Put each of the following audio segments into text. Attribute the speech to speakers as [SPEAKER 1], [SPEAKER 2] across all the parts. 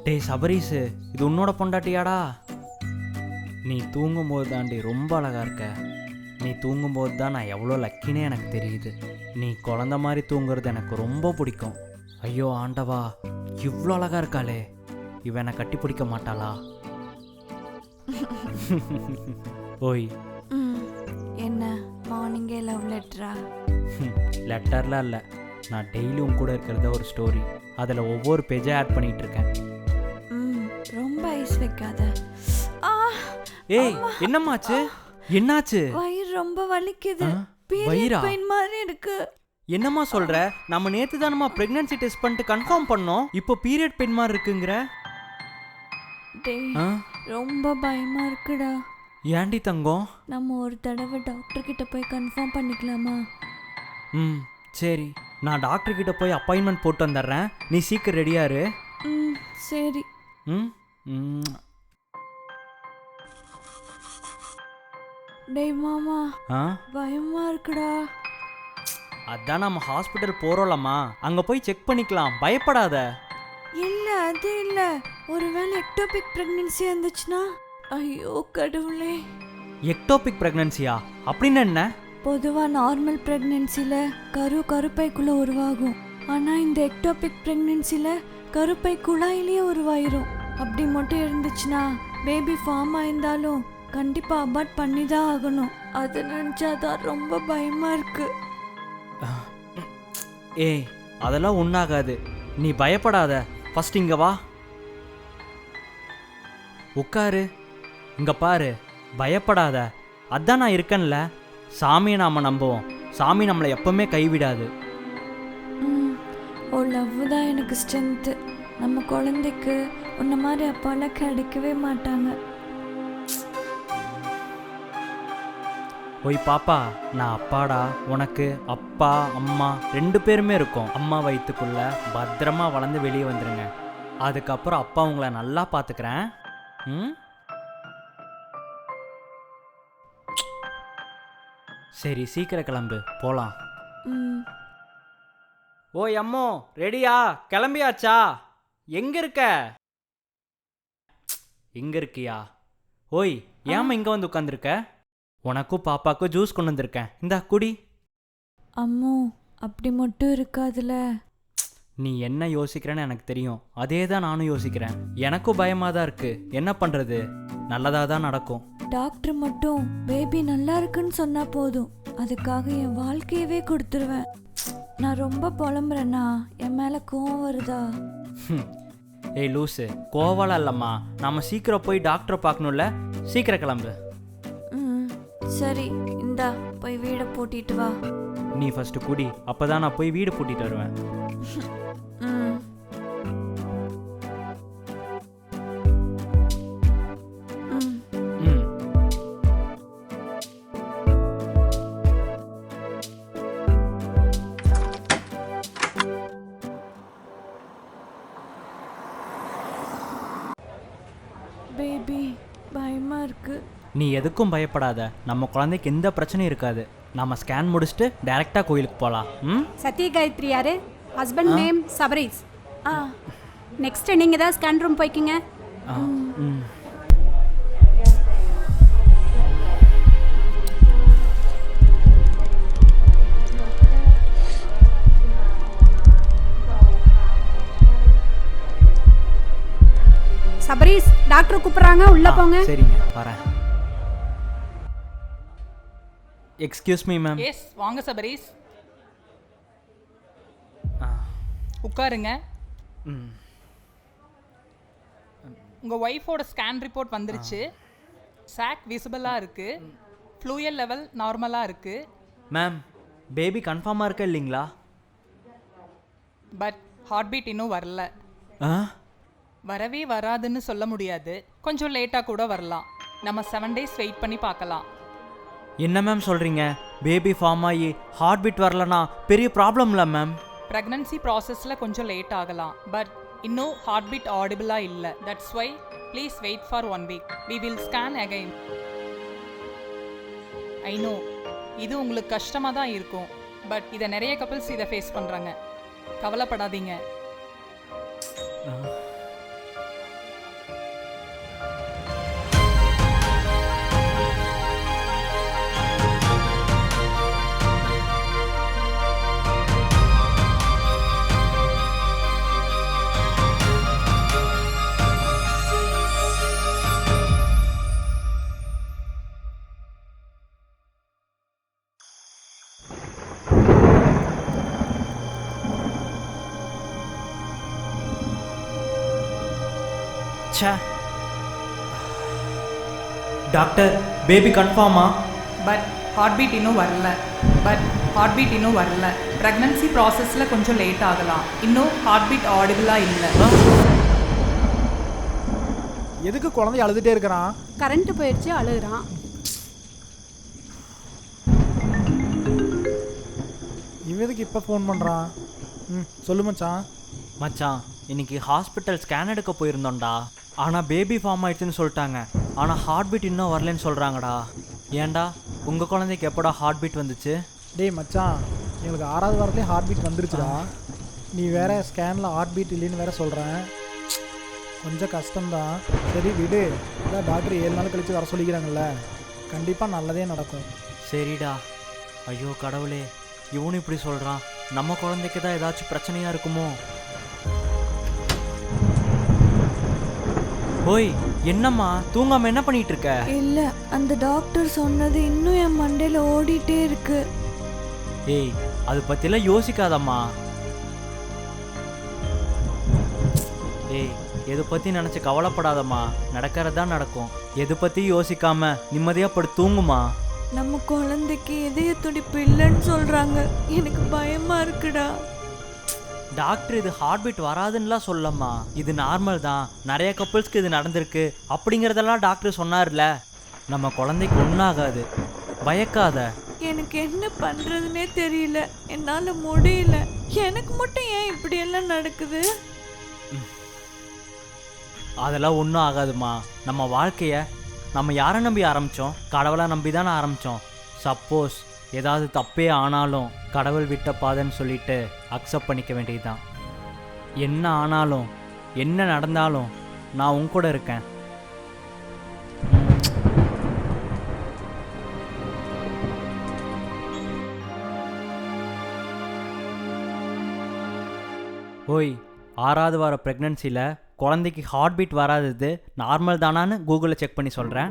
[SPEAKER 1] டேய் சபரீஸு, இது உன்னோட பொண்டாட்டியாடா? நீ தூங்கும்போது தாண்டி ரொம்ப அழகா இருக்க. நீ தூங்கும்போது தான் நான் எவ்வளோ லக்கினே எனக்கு தெரியுது. நீ குழந்த மாதிரி தூங்குறது எனக்கு ரொம்ப பிடிக்கும். ஐயோ ஆண்டவா, இவ்வளோ அழகா இருக்காளே, இவன் என்னை கட்டி பிடிக்க மாட்டாளா? ஓய்
[SPEAKER 2] என்ன மார்னிங்கே லவ் லெட்டரா?
[SPEAKER 1] லெட்டர்லாம் இல்லை, நான் டெய்லி உன் கூட இருக்கிறத ஒரு ஸ்டோரி, அதில் ஒவ்வொரு பேஜாக ஆட் பண்ணிகிட்டு இருக்கேன்.
[SPEAKER 2] ரொம்ப ஐஸ் வைக்காத.
[SPEAKER 1] ஏய் என்னம்மாச்சு? என்னாச்சு?
[SPEAKER 2] வயிறு ரொம்ப வலிக்குது.
[SPEAKER 1] வயிறா?
[SPEAKER 2] பெயின் மாதிரி இருக்கு.
[SPEAKER 1] என்னம்மா சொல்ற? நம்ம நேத்து தானம்மா பிரெக்னன்சி டெஸ்ட் பண்ணிட்டு கன்ஃபார்ம் பண்ணோம். இப்போ பீரியட் பெயின் மாதிரி இருக்குங்கற.
[SPEAKER 2] டேய் ரொம்ப பயமா இருக்குடா.
[SPEAKER 1] ஏன்டி தங்கம்?
[SPEAKER 2] நம்ம ஒரு தடவை டாக்டர் கிட்ட போய் கன்ஃபார்ம் பண்ணிக்கலாமா?
[SPEAKER 1] சரி, நான் டாக்டர் கிட்ட போய் அப்பாயின்மெண்ட் போட்டு வந்துடுறேன். நீ சீக்கிரம் ரெடியா இரு.
[SPEAKER 2] சரி. டேய் மாமா, பயமா இருக்குடா.
[SPEAKER 1] அதான் நம்ம ஹாஸ்பிட்டல் போறோம்லம்மா, அங்க போய் செக் பண்ணிக்கலாம், பயப்படாத.
[SPEAKER 2] இல்ல அது இல்ல, ஒருவேளை எக்டோபிக் பிரெக்னன்சி இருந்துச்சுன்னா? ஐயோ கடவுளே.
[SPEAKER 1] எக்டோபிக் பிரெக்னன்சியா? அப்படின்னு என்ன?
[SPEAKER 2] பொதுவா நார்மல் பிரெக்னன்சில கருப்பைக்குள்ள உருவாகும். ஆனா இந்த எக்டோபிக் பிரெக்னன்சில கருப்பை குழாயிலேயே உருவாயிரும். அப்படி மட்டும் இருந்துச்சுன்னா பேபி ஃபார்ம் ஆயிருந்தாலும் கண்டிப்பா அபார்ட் பண்ணி தான் ஆகணும். அதை நினைச்சாதான் ரொம்ப பயமா இருக்கு.
[SPEAKER 1] ஏய் அதெல்லாம் ஒன்றாகாது, நீ பயப்படாத. ஃபர்ஸ்ட் இங்க வா, உட்காரு, இங்க பாரு, பயப்படாத. அதான் நான் இருக்கேன்ல. சாமியை நாம நம்புவோம், சாமி நம்மளை எப்பவுமே கைவிடாது.
[SPEAKER 2] ஓ லவ் தான் எனக்கு ஸ்ட்ரென்த்து. நம்ம குழந்தைக்கு உன்ன மாதிரி அப்பாலாம் கிடைக்கவே மாட்டாங்க.
[SPEAKER 1] ஓய் பாப்பா, நான் அப்பாடா. உனக்கு அப்பா அம்மா 2 பேருமே இருக்கும். அம்மா வயிற்றுக்குள்ள பத்திரமா வளர்ந்து வெளியே வந்துருங்க. அதுக்கப்புறம் அப்பா உங்களை நல்லா பார்த்துக்கிறேன். சரி சீக்கிரம் கிளம்பு, போலாம். ஓய் அம்மோ, ரெடியா? கிளம்பியாச்சா? எங்க இருக்க? எங்க இருக்கியா? ஓய் ஏமா இங்க வந்து உட்காந்துருக்க? உனக்கும் பாப்பாக்கும் ஜூஸ் கொண்டு வந்திருக்கேன், இந்தா குடி.
[SPEAKER 2] அம்மோ அப்படி மட்டும் இருக்காதுல.
[SPEAKER 1] நீ என்ன யோசிக்கிறேன்னு எனக்கு தெரியும், அதே தான் நானும் யோசிக்கிறேன். எனக்கும் பயமாக தான் இருக்கு, என்ன பண்ணுறது? நல்லதாக தான் நடக்கும்.
[SPEAKER 2] டாக்டர் மட்டும் பேபி நல்லா இருக்குன்னு சொன்னா போதும், அதுக்காக என் வாழ்க்கையவே கொடுத்துருவேன். நான் ரொம்ப புலம்புறேன்னா என் மேலே கோவம் வருதா?
[SPEAKER 1] ஏய் லூசு, கோவாலாம் இல்லைம்மா. நம்ம சீக்கிரம் போய் டாக்டரை பார்க்கணும்ல, சீக்கிரம் கிளம்பு.
[SPEAKER 2] சரி இந்தா போய் வீடை பூட்டிட்டு வா.
[SPEAKER 1] நீ ஃபர்ஸ்ட் குடி, அப்பதான் நான் போய் வீடு பூட்டிட்டு வருவேன்.
[SPEAKER 2] பேபி பயமா இருக்கு.
[SPEAKER 1] நீ எதுக்கும் பயப்படாத, நம்ம குழந்தைக்கு எந்த பிரச்சனையும் இருக்காது. நம்ம ஸ்கேன் முடிச்சுட்டு டைரக்டா கோயிலுக்கு போகலாம்.
[SPEAKER 3] சத்ய காயத்ரி யாரு? Husband name Sabarees. நெக்ஸ்ட் நீங்க தான் ஸ்கேன் ரூம் போய்க்கிங்க. சபரீஸ் டாக்டர் கூப்பிடுறாங்க, உள்ள போங்க.
[SPEAKER 1] சரிங்க வரேன். Excuse me ma'am.
[SPEAKER 4] எஸ் வாங்க சபரீஸ், உட்காருங்க. உங்கள் ஒய்ஃபோட ஸ்கேன் ரிப்போர்ட் வந்துருச்சு. சாக் விசிபிளாக இருக்குது, ஃப்ளூயல் லெவல் நார்மலாக இருக்குது.
[SPEAKER 1] மேம் பேபி கன்ஃபார்மாக இருக்கா இல்லைங்களா?
[SPEAKER 4] பட் ஹார்ட் பீட் இன்னும் வரல. வரவே வராதுன்னு சொல்ல முடியாது, கொஞ்சம் லேட்டாக கூட வரலாம். நம்ம 7 days வெயிட் பண்ணி பார்க்கலாம்.
[SPEAKER 1] என்ன மேம் சொல்கிறீங்க? பேபி ஃபார்ம் ஆகி ஹார்ட் பீட் வரலனா பெரிய ப்ராப்ளம் இல்லை மேம்?
[SPEAKER 4] ப்ரெக்னன்சி ப்ராசஸில் கொஞ்சம் லேட் ஆகலாம், பட் இன்னும் ஹார்ட் பீட் ஆடிபிளாக இல்லை. That's why please wait for 1 week. We will scan again. I know இது உங்களுக்கு கஷ்டமாக தான் இருக்கும், பட் இதை நிறைய கப்பிள்ஸ் இதை ஃபேஸ் பண்ணுறாங்க. கவலைப்படாதீங்க.
[SPEAKER 1] ச்சே. டாக்டர் பேபி கன்ஃபார்மா?
[SPEAKER 4] பட் ஹார்ட் பீட் இன்னும் வரல ப்ரெக்னன்சி ப்ராசஸில் கொஞ்சம் லேட் ஆகலாம். இன்னும் ஹார்ட் பீட் ஆடிபிளாக இல்லை.
[SPEAKER 5] எதுக்கு குழந்தை அழுதுகிட்டே இருக்கிறான்?
[SPEAKER 3] கரண்ட் போயிடுச்சு, அழுகுறான்.
[SPEAKER 5] இவன் எதுக்கு இப்போ ஃபோன் பண்ணுறான்? சொல்லு மச்சான்.
[SPEAKER 1] மச்சான், இன்னைக்கு ஹாஸ்பிட்டல் ஸ்கேன் எடுக்க போயிருந்தோம்டா. ஆனால் பேபி ஃபார்ம் ஆயிடுச்சுன்னு சொல்லிட்டாங்க. ஆனால் ஹார்ட் பீட் இன்னும் வரலன்னு சொல்கிறாங்கடா. ஏன்டா உங்கள் குழந்தைக்கு எப்போடா ஹார்ட் பீட் வந்துச்சு?
[SPEAKER 5] டேய் மச்சான், எங்களுக்கு 6வது வாரத்துலேயே ஹார்ட் பீட் வந்துருச்சுடா. நீ வேற ஸ்கேனில் ஹார்ட் பீட் இல்லைன்னு வேற சொல்கிறேன். கொஞ்சம் கஷ்டம்தான். சரி விடு, அதான் டாக்டர் 7 நாள் கழித்து வர சொல்லிக்கிறாங்கல்ல, கண்டிப்பாக நல்லதே நடக்கும்.
[SPEAKER 1] சரிடா. ஐயோ கடவுளே, இவனும் இப்படி சொல்கிறான். நம்ம குழந்தைக்கு தான் ஏதாச்சும் பிரச்சனையாக இருக்குமோ? ஓய், என்னம்மா தூங்காமல் என்ன பண்ணிட்டு இருக்க?
[SPEAKER 2] இல்ல, அந்த டாக்டர் சொன்னது இன்னும் என் மண்டையில ஓடிட்டே இருக்கு.
[SPEAKER 1] ஏய், அது பற்றிலாம் யோசிக்காதம்மா. ஏய், எதை பற்றி நினச்சி கவலைப்படாதம்மா. நடக்கிறது தான் நடக்கும். எதை பற்றி யோசிக்காம நிம்மதியாக படு தூங்குமா.
[SPEAKER 2] நம்ம குழந்தைக்கு இதய துடிப்பு இல்லைன்னு சொல்றாங்க. எனக்கு பயமா இருக்குடா.
[SPEAKER 1] டாக்டர் இது ஹார்ட் பீட் வராதுன்னுலாம் சொல்லம்மா. இது நார்மல் தான், நிறைய கப்புள்ஸ்க்கு இது நடந்திருக்கு அப்படிங்கிறதெல்லாம் டாக்டர் சொன்னார்ல. நம்ம குழந்தைக்கு ஒன்றாகாது, பயக்காத.
[SPEAKER 2] எனக்கு என்ன பண்றதுனே தெரியல, என்னால முடியல. எனக்கு மட்டும் ஏன் இப்படி எல்லாம் நடக்குது?
[SPEAKER 1] அதெல்லாம் ஒன்றும் ஆகாதுமா. நம்ம வாழ்க்கையை நம்ம யாரை நம்பி ஆரம்பித்தோம்? கடவுளை நம்பி தானே ஆரம்பித்தோம். சப்போஸ் ஏதாவது தப்பே ஆனாலும் கடவுள் விட்ட பாதைன்னு சொல்லிட்டு அக்செப்ட் பண்ணிக்க வேண்டியதுதான். என்ன ஆனாலும் என்ன நடந்தாலும் நான் உன் கூட இருக்கேன். ஓய், 6வது வார ப்ரெக்னன்சியில் குழந்தைக்கு ஹார்ட் பீட் வராதது நார்மல் தானான்னு கூகுளில் செக் பண்ணி சொல்கிறேன்.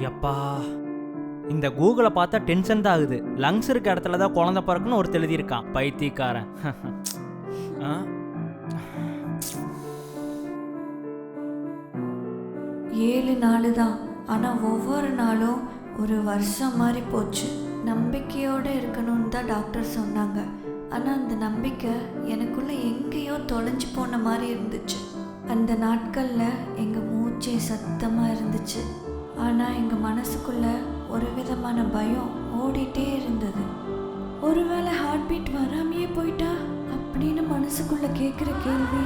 [SPEAKER 1] எப்பா, இந்த கூகுளை பார்த்தா டென்ஷன் தான் ஆகுது. லங்ஸ் இருக்க இடத்துல தான் குழந்தை பிறக்குன்னு ஒரு எழுதியிருக்கான் பைத்தியக்காரன்.
[SPEAKER 2] 7 நாள் தான், ஆனால் ஒவ்வொரு நாளும் ஒரு வருஷம் மாதிரி போச்சு. நம்பிக்கையோடு இருக்கணும்னு தான் டாக்டர் சொன்னாங்க. ஆனால் அந்த நம்பிக்கை எனக்குள்ளே எங்கேயோ தொலைஞ்சு போன மாதிரி இருந்துச்சு. அந்த நாட்களில் எங்கள் மூச்சே சத்தமாக இருந்துச்சு. ஆனால் எங்கள் மனசுக்குள்ளே ஒரு விதமான பயம் ஓடிட்டே இருந்தது. ஒருவேளை ஹார்ட் பீட் வராமையே போயிட்டா அப்படின்னு மனசுக்குள்ளே கேட்குற கேள்வி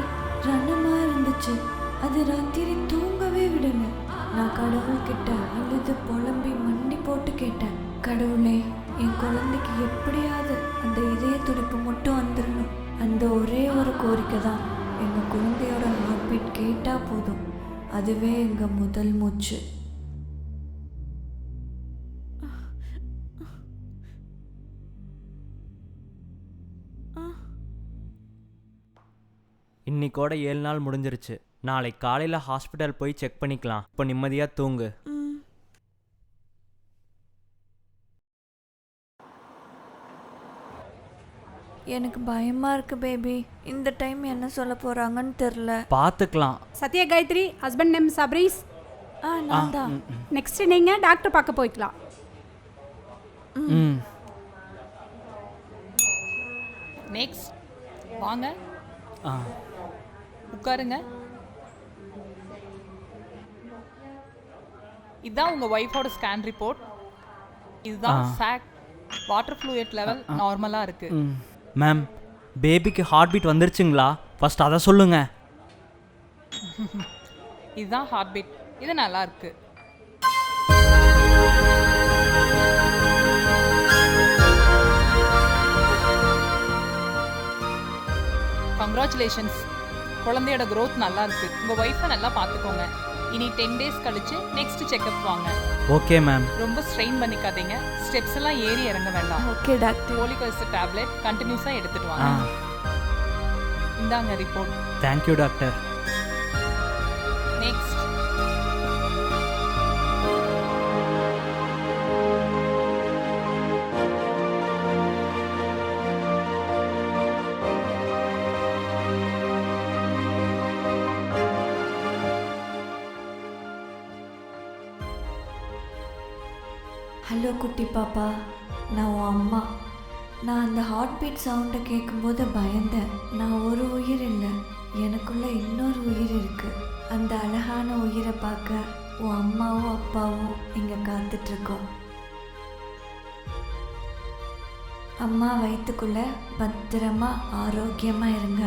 [SPEAKER 2] ரணமாக இருந்துச்சு. அது ராத்திரி தூங்கவே விடுங்க. நான் கடவுள்கிட்ட அழுது புலம்பி மண்டி போட்டு கேட்டேன், கடவுளே, என் குழந்தைக்கு எப்படியாவது அந்த இதய துடிப்பு மட்டும் வந்துடணும். அந்த ஒரே ஒரு கோரிக்கை தான். எங்கள் குழந்தையோட ஹார்ட் பீட் கேட்டால் போதும், அதுவே எங்கள் முதல் மூச்சு.
[SPEAKER 1] இன்னைக்கோட 7 நாள் முடிஞ்சிருச்சு. நாளைக்கு காலையில் ஹாஸ்பிட்டல் போய் செக் பண்ணிக்கலாம். இப்போ நிம்மதியாக தூங்கு.
[SPEAKER 2] எனக்கு பயமா இருக்கு பேபி. இந்த டைம் என்ன சொல்ல போறாங்கன்னு தெரியல.
[SPEAKER 1] பார்த்துக்கலாம்.
[SPEAKER 3] Sathya Gayathri, husband name Sabarish.
[SPEAKER 2] நான் தான்.
[SPEAKER 3] நெக்ஸ்ட் நீங்கள் டாக்டர் பார்க்க போய்க்கலாம்.
[SPEAKER 4] நெக்ஸ்ட் வாங்க,
[SPEAKER 1] ஆ,
[SPEAKER 4] உட்காருங்க. இதுதான் உங்கள் ஒய்ஃபோட ஸ்கேன் ரிப்போர்ட். இதுதான் ஃபேக்ட். வாட்டர் ஃப்ளூயிட் லெவல் நார்மலாக இருக்குது.
[SPEAKER 1] மேம், பேபிக்கு ஹார்ட் பீட் வந்துருச்சுங்களா? ஃபர்ஸ்ட் அதை சொல்லுங்க.
[SPEAKER 4] இதுதான் ஹார்ட் பீட். இது நல்லா இருக்கு. கங்க்ராச்சுலேஷன்ஸ், குழந்தையோட growth நல்லா இருக்கு. உங்கள் ஒய்ஃபை நல்லா பார்த்துக்கோங்க. இனி 10 டேஸ் கழிச்சு நெக்ஸ்ட் செக்அப் வாங்க.
[SPEAKER 1] Okay ma'am.
[SPEAKER 4] ரொம்ப ஸ்ட்ரெயின் பண்ணிக்காதீங்க. ஸ்டெப்ஸ் எல்லாம் ஏறி இறங்க வேண்டாம்.
[SPEAKER 2] Okay doctor.
[SPEAKER 4] Folic acid tablet கண்டினியூஸாக எடுத்துட்டு வாங்க. இந்தாங்க report.
[SPEAKER 1] Thank you doctor.
[SPEAKER 4] Next
[SPEAKER 2] hello குட்டி பாப்பா, நான் உன் அம்மா. நான் அந்த ஹார்ட் பீட் சவுண்டை கேட்கும்போது பயந்தேன். நான் ஒரு உயிர் இல்லை, எனக்குள்ள இன்னொரு உயிர் இருக்கு. அந்த அழகான உயிரை பார்க்க உன் அம்மாவும் அப்பாவும் இங்கே காத்துட்ருக்கோம். அம்மா வயிற்றுக்குள்ள பத்திரமா ஆரோக்கியமாக இருங்க.